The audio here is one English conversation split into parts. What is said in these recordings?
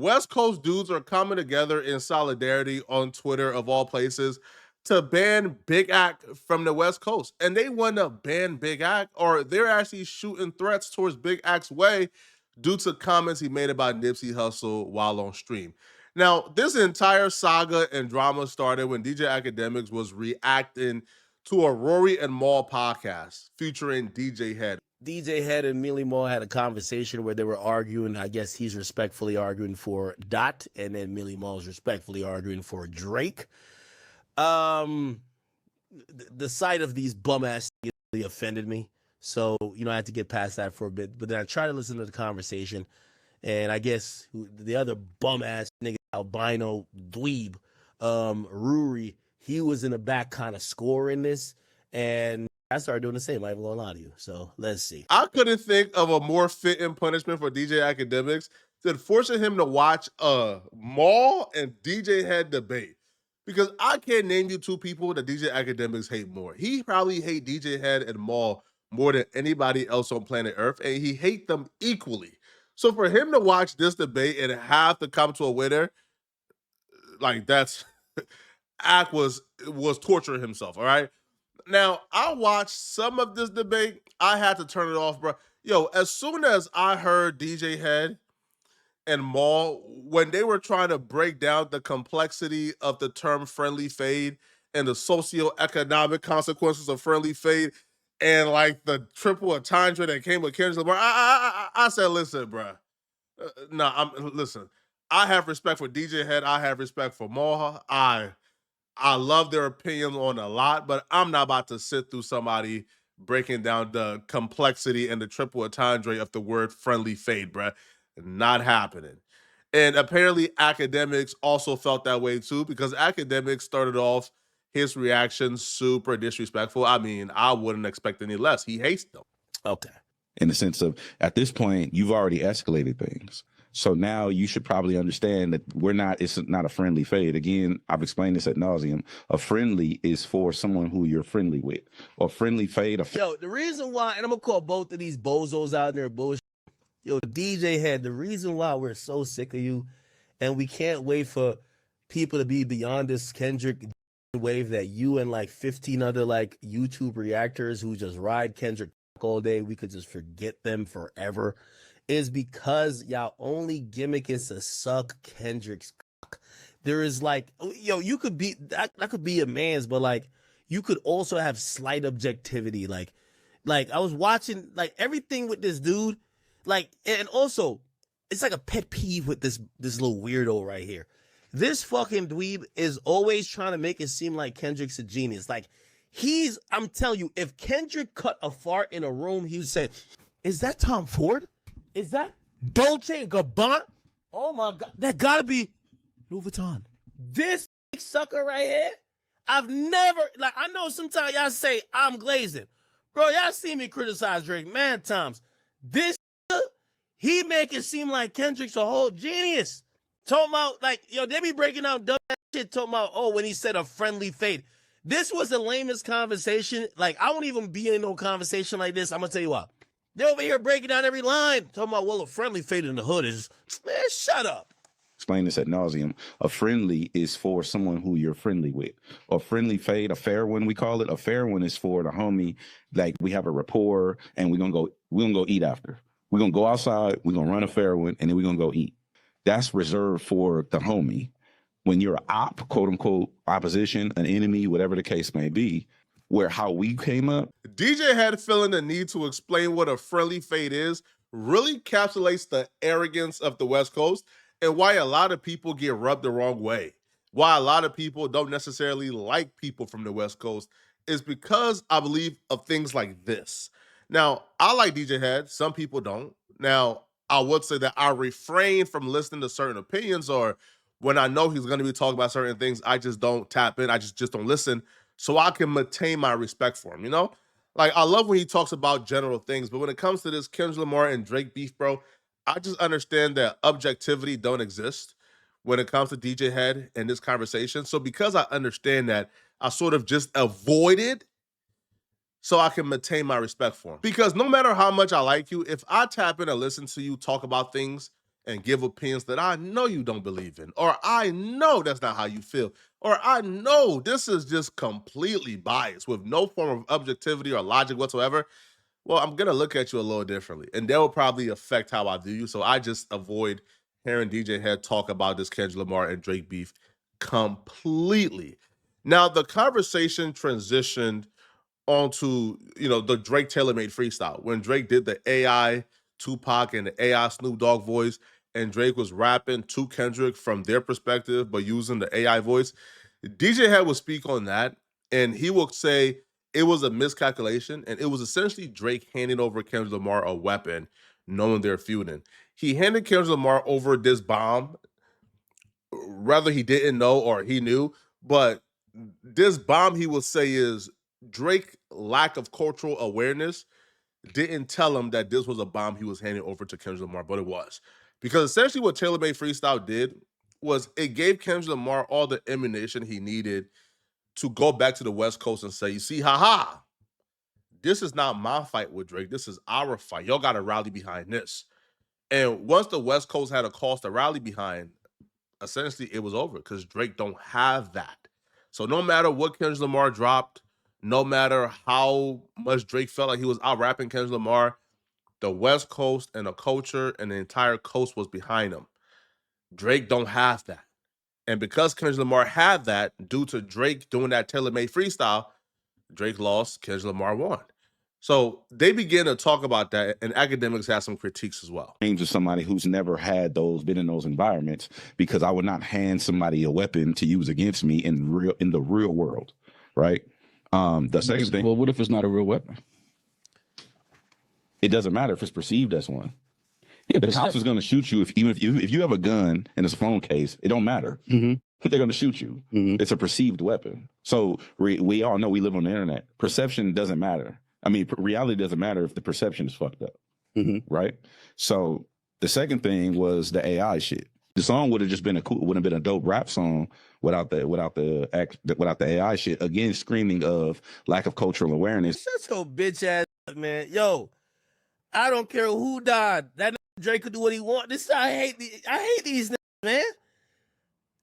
West Coast dudes are coming together in solidarity on Twitter, of all places, to ban Big Act from the West Coast. And they want to ban Big Act, or they're actually shooting threats towards Big Act's way due to comments he made about Nipsey Hussle while on stream. Now, this entire saga and drama started when DJ Akademiks was reacting to a Rory and Maul podcast featuring DJ Head. DJ Head and Millie Moore had a conversation where they were arguing. I guess he's respectfully arguing for Dot, and then Millie Moore is respectfully arguing for Drake. The sight of these bum ass really offended me. So, I had to get past that for a bit. But then I tried to listen to the conversation, and I guess the other bum ass nigga, albino dweeb, Ruri, he was in the back kind of scoring this, and I started doing the same. I ain't gonna lie to you. So let's see. I couldn't think of a more fitting punishment for DJ Akademiks than forcing him to watch a Maul and DJ Head debate. Because I can't name you two people that DJ Akademiks hate more. He probably hate DJ Head and Maul more than anybody else on planet Earth, and he hate them equally. So for him to watch this debate and have to come to a winner, like that's Ak was torturing himself, all right? Now, I watched some of this debate. I had to turn it off, bro. Yo, as soon as I heard DJ Head and Maul, when they were trying to break down the complexity of the term friendly fade and the socioeconomic consequences of friendly fade and like the triple entendre that came with Kendrick Lamar, I said, listen, bro. Listen. I have respect for DJ Head. I have respect for Maul. I love their opinion on a lot, but I'm not about to sit through somebody breaking down the complexity and the triple entendre of the word friendly fade, bruh. Not happening. And apparently Akademiks also felt that way too, because Akademiks started off his reaction super disrespectful. I mean, I wouldn't expect any less. He hates them. Okay. In the sense of, at this point, you've already escalated things. So now you should probably understand that it's not a friendly fade. Again, I've explained this ad nauseum. A friendly is for someone who you're friendly with. Or friendly fade. Yo, the reason why, and I'm going to call both of these bozos out there bullshit. Yo, DJ Head, the reason why we're so sick of you and we can't wait for people to be beyond this Kendrick wave that you and like 15 other like YouTube reactors who just ride Kendrick all day, we could just forget them forever, is because y'all only gimmick is to suck Kendrick's cock. There is like, yo, you could be, that could be a man's, but like, you could also have slight objectivity. Like I was watching like everything with this dude, like, and also it's like a pet peeve with this little weirdo right here. This fucking dweeb is always trying to make it seem like Kendrick's a genius. Like I'm telling you, if Kendrick cut a fart in a room, he would say, is that Tom Ford? Is that Dolce & Gabbana? Oh my God, that gotta be Louis Vuitton. This sucker right here, I've never, like, I know sometimes y'all say I'm glazing. Bro, y'all see me criticize Drake mad times. This, he make it seem like Kendrick's a whole genius. Talking about, like, yo, they be breaking out dumb shit, talking about, oh, when he said a friendly fade. This was the lamest conversation. Like, I won't even be in no conversation like this. I'm gonna tell you what. They're over here breaking down every line. Talking about, well, a friendly fade in the hood is, man, shut up. Explain this ad nauseum. A friendly is for someone who you're friendly with. A friendly fade, a fair one, we call it. A fair one is for the homie, like we have a rapport and we're gonna go eat after. We're gonna go outside, we're gonna run a fair one, and then we're gonna go eat. That's reserved for the homie. When you're an op, quote unquote, opposition, an enemy, whatever the case may be, where how we came up. DJ Head feeling the need to explain what a friendly fade is really encapsulates the arrogance of the West Coast and why a lot of people get rubbed the wrong way. Why a lot of people don't necessarily like people from the West Coast is because I believe of things like this. Now, I like DJ Head. Some people don't. Now, I would say that I refrain from listening to certain opinions, or when I know he's going to be talking about certain things, I just don't tap in. I just don't listen, so I can maintain my respect for him, you know? Like, I love when he talks about general things, but when it comes to this Kendrick Lamar and Drake beef, bro, I just understand that objectivity don't exist when it comes to DJ Head in this conversation. So because I understand that, I sort of just avoided so I can maintain my respect for him. Because no matter how much I like you, if I tap in and listen to you talk about things and give opinions that I know you don't believe in, or I know that's not how you feel, or I know this is just completely biased with no form of objectivity or logic whatsoever, well, I'm gonna look at you a little differently, and that will probably affect how I view you. So I just avoid hearing DJ Head talk about this Kendrick Lamar and Drake beef completely. Now the conversation transitioned onto the Drake Taylor Made freestyle when Drake did the AI Tupac and the AI Snoop Dogg voice, and Drake was rapping to Kendrick from their perspective, but using the AI voice. DJ Head would speak on that, and he would say it was a miscalculation, and it was essentially Drake handing over Kendrick Lamar a weapon, knowing they're feuding. He handed Kendrick Lamar over this bomb, whether he didn't know or he knew, but this bomb he will say is Drake lack of cultural awareness didn't tell him that this was a bomb he was handing over to Kendrick Lamar, but it was. Because essentially what Taylor Made Freestyle did was it gave Kendrick Lamar all the ammunition he needed to go back to the West Coast and say, you see, haha, this is not my fight with Drake. This is our fight. Y'all got to rally behind this. And once the West Coast had a cause to rally behind, essentially it was over because Drake don't have that. So no matter what Kendrick Lamar dropped, no matter how much Drake felt like he was out rapping Kendrick Lamar, the West Coast and the culture and the entire coast was behind him. Drake don't have that. And because Kendrick Lamar had that, due to Drake doing that tailor-made freestyle, Drake lost, Kendrick Lamar won. So they begin to talk about that, and Akademiks have some critiques as well. Names of somebody who's never had been in those environments, because I would not hand somebody a weapon to use against me in the real world, right? The second thing. Well, what if it's not a real weapon? It doesn't matter if it's perceived as one. Yeah, The cops is going to shoot you if you have a gun and it's a phone case. It don't matter. Mm-hmm. They're going to shoot you. Mm-hmm. It's a perceived weapon. So we all know we live on the internet. Perception doesn't matter. I mean, reality doesn't matter if the perception is fucked up, right? So the second thing was the AI shit. The song would have just been a dope rap song without the AI shit. Again, screaming of lack of cultural awareness. Shut your bitch ass up, man. Yo, I don't care who died. That Drake could do what he want. I hate these niggas, man.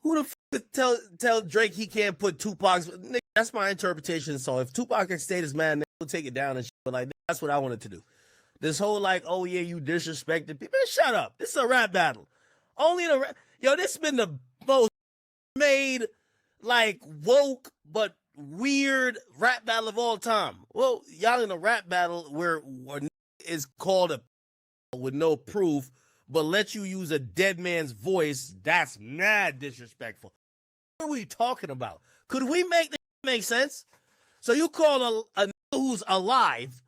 Who the fuck tell Drake he can't put Tupac's? Nigga, that's my interpretation. So if Tupac can stay this man, he'll take it down and shit. But like that's what I wanted to do. This whole like, oh yeah, you disrespected people. Man, shut up. This is a rap battle. Only this has been the most made like woke but weird rap battle of all time. Well, y'all in a rap battle where is called a with no proof, but let you use a dead man's voice. That's mad disrespectful. What are we talking about? Could we make this make sense? So you call a who's alive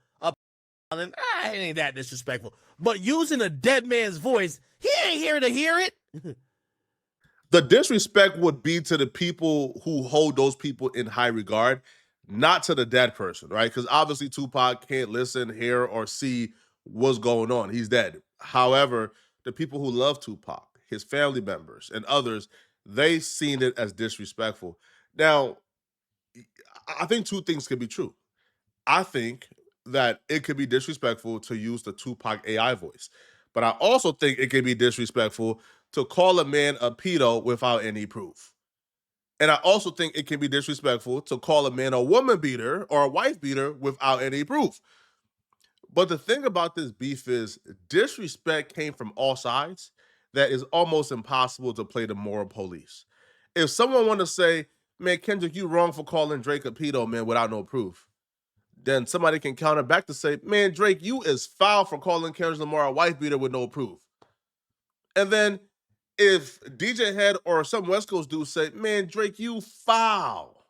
and it ain't that disrespectful, but using a dead man's voice, he ain't here to hear it. The disrespect would be to the people who hold those people in high regard, not to the dead person, right? Because obviously Tupac can't listen, hear, or see what's going on. He's dead. However, the people who love Tupac, his family members, and others, they seen it as disrespectful. Now, I think two things could be true. I think that it could be disrespectful to use the Tupac AI voice, but I also think it could be disrespectful to call a man a pedo without any proof. And I also think it can be disrespectful to call a man a woman beater or a wife beater without any proof. But the thing about this beef is disrespect came from all sides that is almost impossible to play the moral police. If someone want to say, man, Kendrick, you wrong for calling Drake a pedo, man, without no proof, then somebody can counter back to say, man, Drake, you is foul for calling Kendrick Lamar a wife beater with no proof. And then if DJ Head or some West Coast dude say, man, Drake, you foul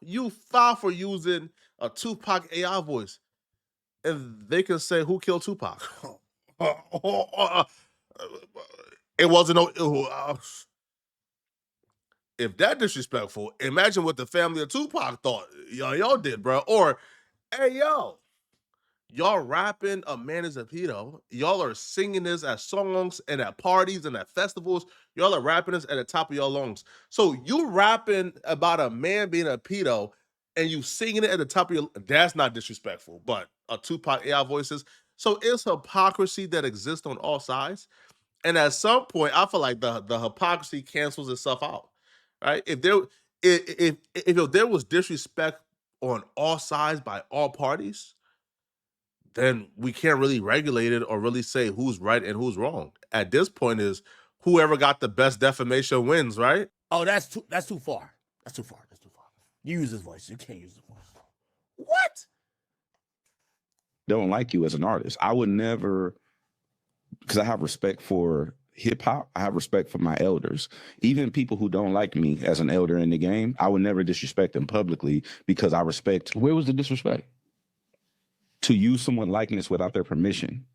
for using a Tupac AI voice. And they can say, who killed Tupac? It wasn't no. If that disrespectful, imagine what the family of Tupac thought y'all did, bro. Or, hey, y'all rapping a man is a pedo. Y'all are singing this at songs and at parties and at festivals. Y'all are rapping this at the top of your lungs. So you rapping about a man being a pedo and you singing it at the top of your, that's not disrespectful, but a Tupac AI voices. So it's hypocrisy that exists on all sides. And at some point, I feel like the hypocrisy cancels itself out, right? If there was disrespect on all sides by all parties, then we can't really regulate it or really say who's right and who's wrong. At this point, is whoever got the best defamation wins, right? Oh, that's too far. That's too far. That's too far. You use his voice. You can't use his voice. What? Don't like you as an artist. I would never, because I have respect for hip hop. I have respect for my elders. Even people who don't like me as an elder in the game, I would never disrespect them publicly because I respect. Where was the disrespect? To use someone's likeness without their permission.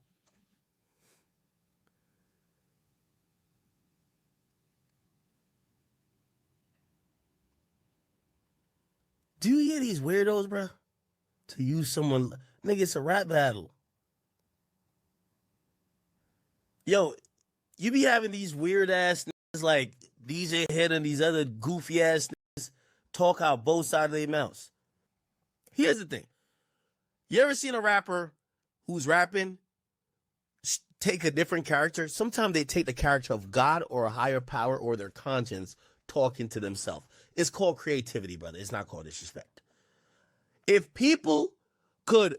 Do you hear these weirdos, bro? To use someone, nigga, it's a rap battle. Yo, you be having these weird ass niggas like DJ Head and these other goofy ass niggas talk out both sides of their mouths. Here's the thing. You ever seen a rapper who's rapping take a different character? Sometimes they take the character of God or a higher power or their conscience talking to themselves. It's called creativity, brother. It's not called disrespect. If people could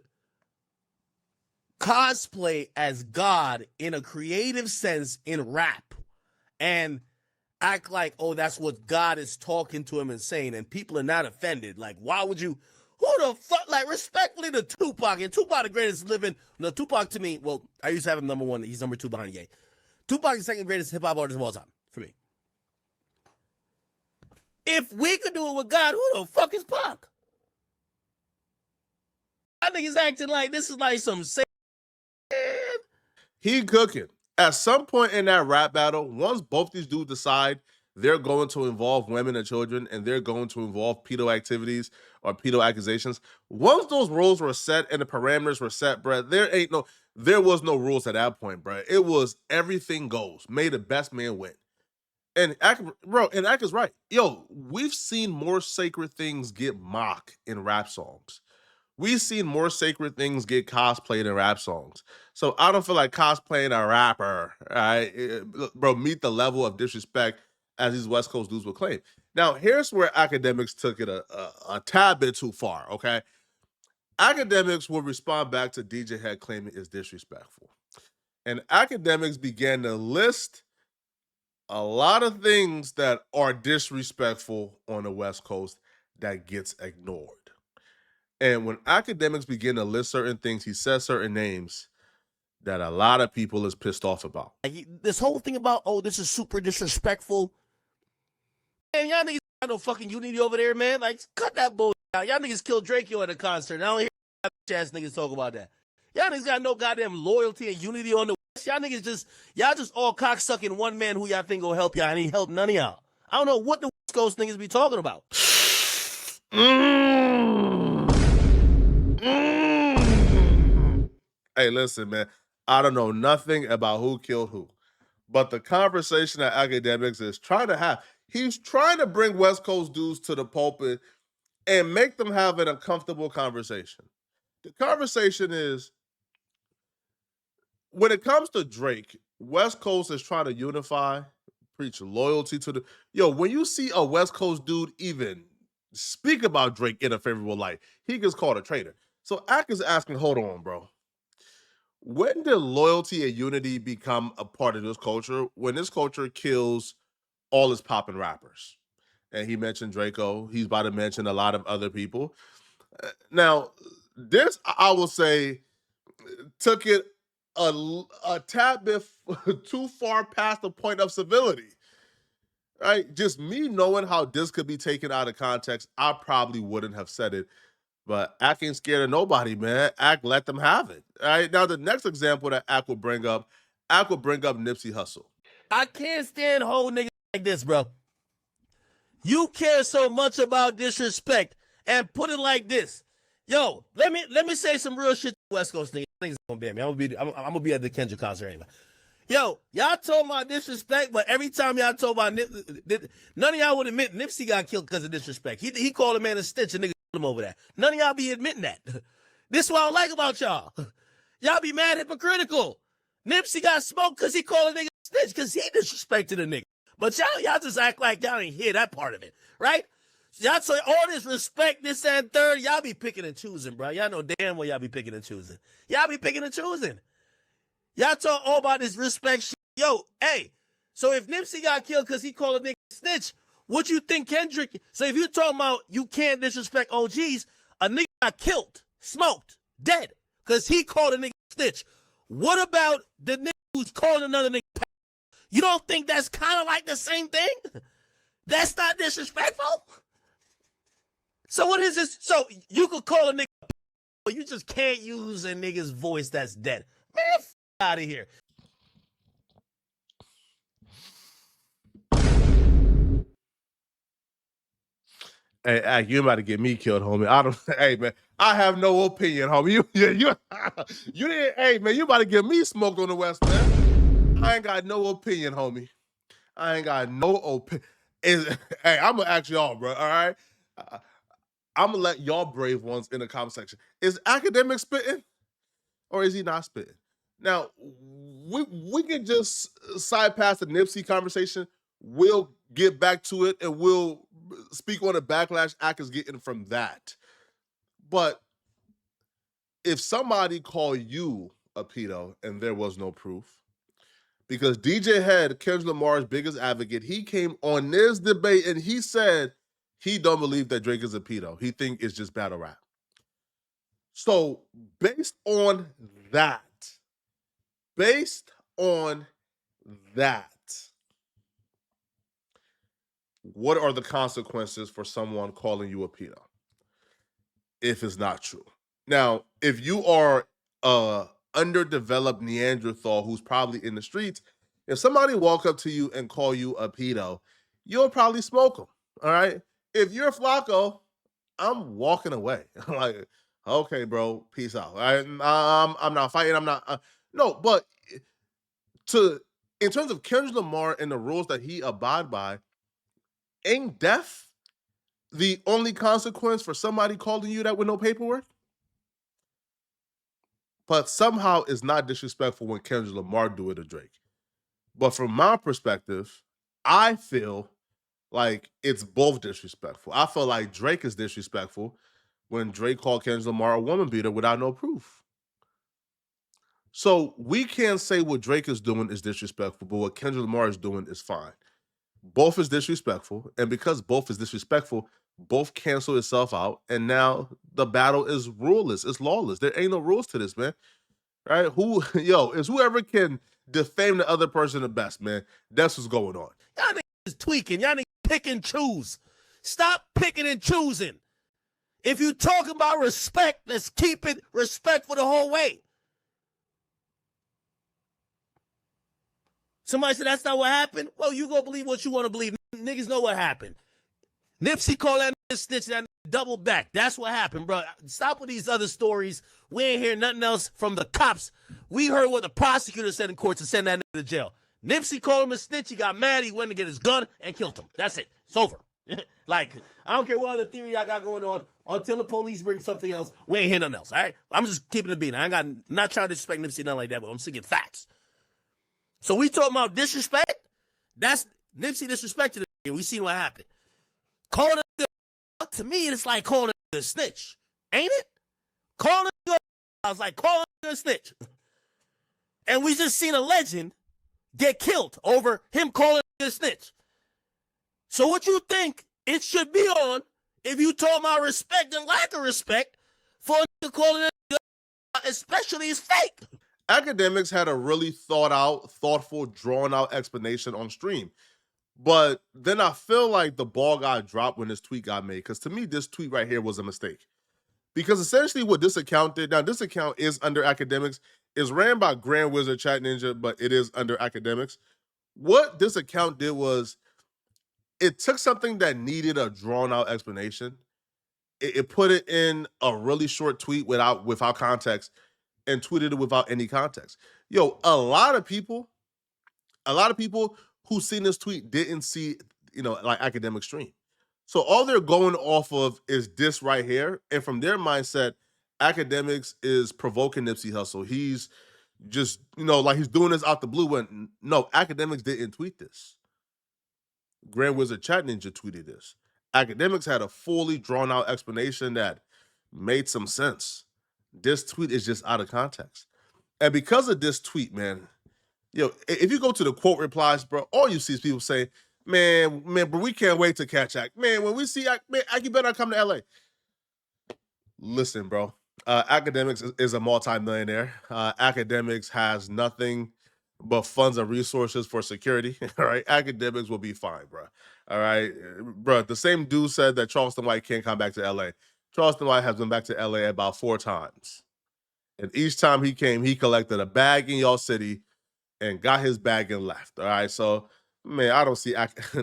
cosplay as God in a creative sense in rap and act like, oh, that's what God is talking to him and saying, and people are not offended, like, why would you? Who the fuck, like, respectfully to Tupac, and Tupac the greatest living, no, Tupac to me, well, I used to have him number one, he's number two behind Ye. Tupac is the second greatest hip-hop artist of all time, for me. If we could do it with God, who the fuck is Pac? I think he's acting like this is like some He cooking. At some point in that rap battle, once both these dudes decide they're going to involve women and children and they're going to involve pedo activities or pedo accusations, once those rules were set and the parameters were set, bro, there was no rules at that point, bro. It was everything goes. May the best man win. And Ak is right. Yo, we've seen more sacred things get mocked in rap songs. We've seen more sacred things get cosplayed in rap songs. So I don't feel like cosplaying a rapper, right? Bro, meet the level of disrespect as these West Coast dudes will claim. Now, here's where Akademiks took it a tad bit too far, okay? Akademiks will respond back to DJ Head claiming it's disrespectful. And Akademiks began to list a lot of things that are disrespectful on the West Coast that gets ignored. And when Akademiks begin to list certain things, he says certain names that a lot of people is pissed off about. This whole thing about, oh, this is super disrespectful. Man, y'all niggas got no fucking unity over there, man. Like, cut that bullshit out. Y'all niggas killed Drakeo at a concert. I don't hear ass niggas talk about that. Y'all niggas got no goddamn loyalty and unity on the West. Y'all niggas just all cocksucking one man who y'all think will help y'all, and he helped none of y'all. I don't know what the West Coast niggas be talking about. Hey, listen, man. I don't know nothing about who killed who. But the conversation that Akademiks is trying to have, he's trying to bring West Coast dudes to the pulpit and make them have an uncomfortable conversation. The conversation is, when it comes to Drake, West Coast is trying to unify, preach loyalty to the... Yo, when you see a West Coast dude even speak about Drake in a favorable light, he gets called a traitor. So Ak is asking, hold on, bro. When did loyalty and unity become a part of this culture? When this culture kills all its poppin' rappers. And he mentioned Draco. He's about to mention a lot of other people. Now, this, I will say, took it a tad bit too far past the point of civility. Right? Just me knowing how this could be taken out of context, I probably wouldn't have said it. But Ak ain't scared of nobody, man. Ak let them have it. All right. Now, the next example that Ak will bring up Nipsey Hussle. I can't stand whole niggas like this, bro. You care so much about disrespect, and put it like this. Yo, let me say some real shit to West Coast niggas. Niggas gonna ban me. I'm gonna be at the Kendrick concert anyway. Yo, y'all talking about disrespect, but every time y'all talk about none of y'all would admit Nipsey got killed because of disrespect. He called a man a stitch and niggas killed him over that. None of y'all be admitting that. This is what I don't like about y'all. Y'all be mad hypocritical. Nipsey got smoked because he called a nigga a snitch because he disrespected a nigga. But y'all just act like y'all didn't hear that part of it, right? Y'all say all this respect, this and third, y'all be picking and choosing, bro. Y'all know damn well y'all be picking and choosing. Y'all be picking and choosing. Y'all talk all about this respect shit. Yo, hey, so if Nipsey got killed because he called a nigga snitch, what you think Kendrick? So if you're talking about you can't disrespect OGs, a nigga got killed, smoked, dead, because he called a nigga snitch. What about the nigga who's calling another nigga? You don't think that's kind of like the same thing? That's not disrespectful? So what is this? So you could call a nigga, but you just can't use a nigga's voice that's dead. Man, f out of here. Hey, you about to get me killed, homie. I don't. Hey, man, I have no opinion, homie. You didn't. Hey, man, you about to get me smoked on the West, man. I ain't got no opinion, homie. I ain't got no opinion. Hey, I'm gonna ask y'all, bro. All right, I'm gonna let y'all brave ones in the comment section. Is Akademiks spitting, or is he not spitting? Now, we can just side past the Nipsey conversation. We'll get back to it, and we'll speak on the backlash Ak is getting from that. But if somebody called you a pedo and there was no proof, because DJ Head, Kendrick Lamar's biggest advocate, he came on this debate and he said he don't believe that Drake is a pedo. He think it's just battle rap. So based on that, what are the consequences for someone calling you a pedo if it's not true? Now, if you are a underdeveloped Neanderthal who's probably in the streets, if somebody walk up to you and call you a pedo, you'll probably smoke them. All right. If you're Flacco, I'm walking away. I'm like, okay, bro, peace out. I'm not fighting. I'm not. No, but in terms of Kendrick Lamar and the rules that he abide by, ain't death the only consequence for somebody calling you that with no paperwork? But somehow it's not disrespectful when Kendrick Lamar do it to Drake. But from my perspective, I feel like it's both disrespectful. I feel like Drake is disrespectful when Drake called Kendrick Lamar a woman beater without no proof. So we can't say what Drake is doing is disrespectful, but what Kendrick Lamar is doing is fine. Both is disrespectful, and because both is disrespectful, both cancel itself out, and now the battle is ruleless. It's lawless. There ain't no rules to this, man. Right? Is whoever can defame the other person the best, man. That's what's going on. Y'all niggas is tweaking. Y'all niggas pick and choose. Stop picking and choosing. If you talk about respect, let's keep it respectful the whole way. Somebody said that's not what happened. Well, you go believe what you want to believe. Niggas know what happened. Nipsey called that nigga snitch, that nigga double back. That's what happened, bro. Stop with these other stories. We ain't hear nothing else from the cops. We heard what the prosecutor said in court to send that nigga to jail. Nipsey called him a snitch. He got mad. He went to get his gun and killed him. That's it. It's over. Like, I don't care what other theory I got going on. Until the police bring something else, we ain't hear nothing else, all right? I'm just keeping it beating. Not trying to disrespect Nipsey, nothing like that, but I'm speaking facts. So we talking about disrespect? That's Nipsey disrespected him. We seen what happened. Calling it, to me, it's like calling it a snitch. Ain't it? Calling it, I was like, calling it a snitch. And we just seen a legend get killed over him calling it a snitch. So what you think it should be on if you talk about respect and lack of respect for calling it, especially is fake? Akademiks had a really thoughtful, drawn-out explanation on stream. But then I feel like the ball got dropped when this tweet got made. Because to me, this tweet right here was a mistake. Because essentially what this account did, now this account is under Akademiks, is ran by Grand Wizard Chat Ninja, but it is under Akademiks. What this account did was it took something that needed a drawn-out explanation. It put it in a really short tweet without context and tweeted it without any context. Yo, a lot of people who seen this tweet didn't see, like Akademiks stream. So all they're going off of is this right here. And from their mindset, Akademiks is provoking Nipsey Hussle. He's, just, like he's doing this out the blue. When no, Akademiks didn't tweet this. Grand Wizard Chat Ninja tweeted this. Akademiks had a fully drawn out explanation that made some sense. This tweet is just out of context. And because of this tweet, man, if you go to the quote replies, bro, all you see is people say, man, bro, we can't wait to catch Ak. Man, when we see Ak, man, Ak, you better not come to LA. Listen, bro, Akademiks is a multimillionaire. Akademiks has nothing but funds and resources for security. All right, Akademiks will be fine, bro. All right, bro. The same dude said that Charleston White can't come back to LA. Charleston White has been back to LA about 4 times, and each time he came, he collected a bag in y'all city and got his bag and left. All right, so man, I don't see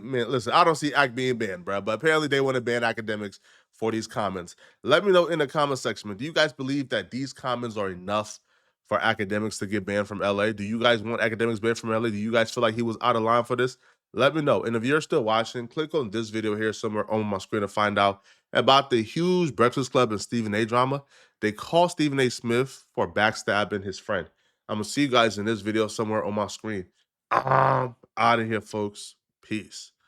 man. Listen, I don't see Act being banned, bro. But apparently, they want to ban Akademiks for these comments. Let me know in the comment section. Do you guys believe that these comments are enough for Akademiks to get banned from LA? Do you guys want Akademiks banned from LA? Do you guys feel like he was out of line for this? Let me know. And if you're still watching, click on this video here somewhere on my screen to find out about the huge Breakfast Club and Stephen A drama. They call Stephen A. Smith for backstabbing his friend. I'm gonna see you guys in this video somewhere on my screen. I'm out of here, folks. Peace.